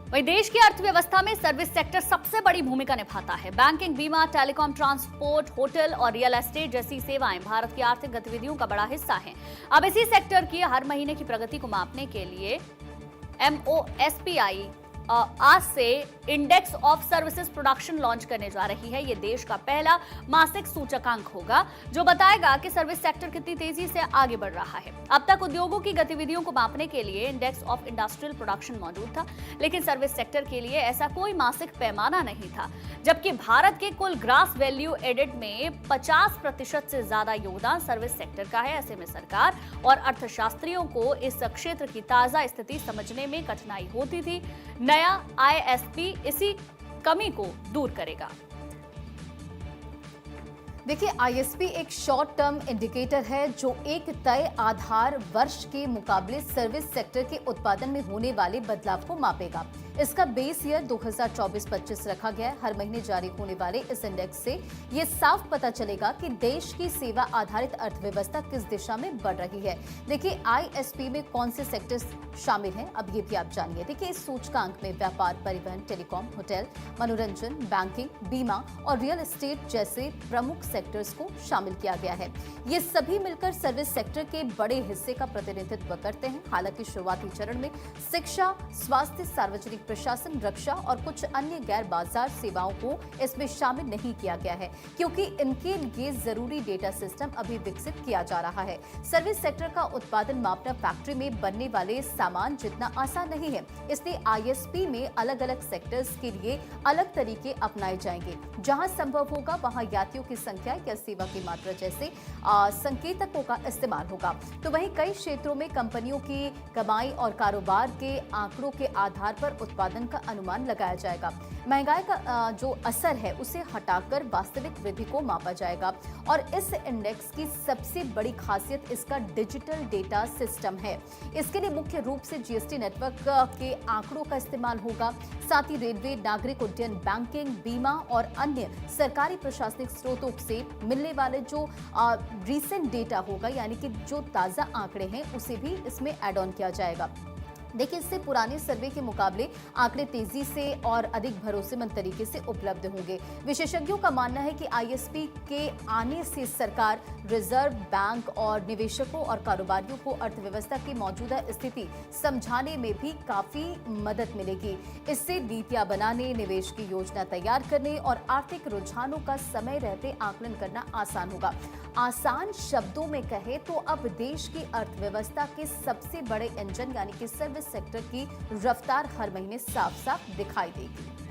वहीं देश की अर्थव्यवस्था में सर्विस सेक्टर सबसे बड़ी भूमिका निभाता है। बैंकिंग, बीमा, टेलीकॉम, ट्रांसपोर्ट, होटल और रियल एस्टेट जैसी सेवाएं भारत की आर्थिक गतिविधियों का बड़ा हिस्सा हैं। अब इसी सेक्टर की हर महीने की प्रगति को मापने के लिए MOSPI आज से index of services production launch करने जा रही है। ये देश का पहला मासिक सूचकांक होगा जो बताएगा कि सर्विस सेक्टर कितनी तेजी से आगे बढ़ रहा है। अब तक उद्योगों की गतिविधियों को मापने के लिए इंडेक्स ऑफ इंडस्ट्रियल प्रोडक्शन मौजूद था, लेकिन सर्विस सेक्टर के लिए ऐसा कोई मासिक पैमाना नहीं था। जबकि भारत के कुल ग्रास वैल्यू एडेड में 50% से ज्यादा योगदान सर्विस सेक्टर का है। ऐसे में सरकार और अर्थशास्त्रियों को इस क्षेत्र की ताजा स्थिति समझने में कठिनाई होती थी। नया ISP इसी कमी को दूर करेगा। देखिए, ISP एक शॉर्ट टर्म इंडिकेटर है जो एक तय आधार वर्ष के मुकाबले सर्विस सेक्टर के उत्पादन में होने वाले बदलाव को मापेगा। इसका बेस ईयर 2024-25 रखा गया है। हर महीने जारी होने वाले इस इंडेक्स से ये साफ पता चलेगा कि देश की सेवा आधारित अर्थव्यवस्था किस दिशा में बढ़ रही है। देखिए, ISP में कौन से सेक्टर्स शामिल हैं, अब ये भी आप जानिए। देखिए, इस सूचकांक में व्यापार, परिवहन, टेलीकॉम, होटल, मनोरंजन, बैंकिंग, बीमा और रियल एस्टेट जैसे प्रमुख सेक्टर्स को शामिल किया गया है। ये सभी मिलकर सर्विस सेक्टर के बड़े हिस्से का प्रतिनिधित्व करते हैं। हालांकि शुरुआती चरण में शिक्षा, स्वास्थ्य, सार्वजनिक प्रशासन, रक्षा और कुछ अन्य गैर बाजार सेवाओं को इसमें शामिल नहीं किया गया है, क्योंकि इनके लिए जरूरी डेटा सिस्टम अभी विकसित किया जा रहा है। सर्विस सेक्टर का उत्पादन मापना फैक्ट्री में बनने वाले सामान जितना आसान नहीं है, इसलिए ISP में अलग अलग सेक्टर्स के लिए अलग तरीके अपनाए जाएंगे। जहां संभव होगा वहां यात्रियों की संख्या या सेवा की मात्रा जैसे संकेतकों का इस्तेमाल होगा। तो वहीं कई क्षेत्रों में कंपनियों की कमाई और कारोबार के आंकड़ों के आधार पर उत्पादन का अनुमान लगाया जाएगा। महंगाई का जो असर है उसे हटाकर वास्तविक वृद्धि को मापा जाएगा। और इस इंडेक्स की सबसे बड़ी खासियत इसका डिजिटल डेटा सिस्टम है। इसके लिए मुख्य रूप से GST नेटवर्क के आंकड़ों का इस्तेमाल होगा। साथ ही रेलवे, नागरिक उड्डयन, बैंकिंग, बीमा और अन्य सरकारी प्रशासनिक स्रोतों से मिलने वाले जो रीसेंट डेटा होगा, यानी कि जो ताजा आंकड़े हैं, उसे भी इसमें ऐड ऑन किया जाएगा। देखिए, इससे पुराने सर्वे के मुकाबले आंकड़े तेजी से और अधिक भरोसेमंद तरीके से उपलब्ध होंगे। विशेषज्ञों का मानना है कि ISP के आने से सरकार, रिजर्व बैंक और निवेशकों और कारोबारियों को अर्थव्यवस्था की मौजूदा स्थिति समझाने में भी काफी मदद मिलेगी। इससे नीतियां बनाने, निवेश की योजना तैयार करने और आर्थिक रुझानों का समय रहते आकलन करना आसान होगा। आसान शब्दों में कहे तो अब देश की अर्थव्यवस्था के सबसे बड़े इंजन यानी कि सर्विस सेक्टर की रफ्तार हर महीने साफ साफ दिखाई देगी।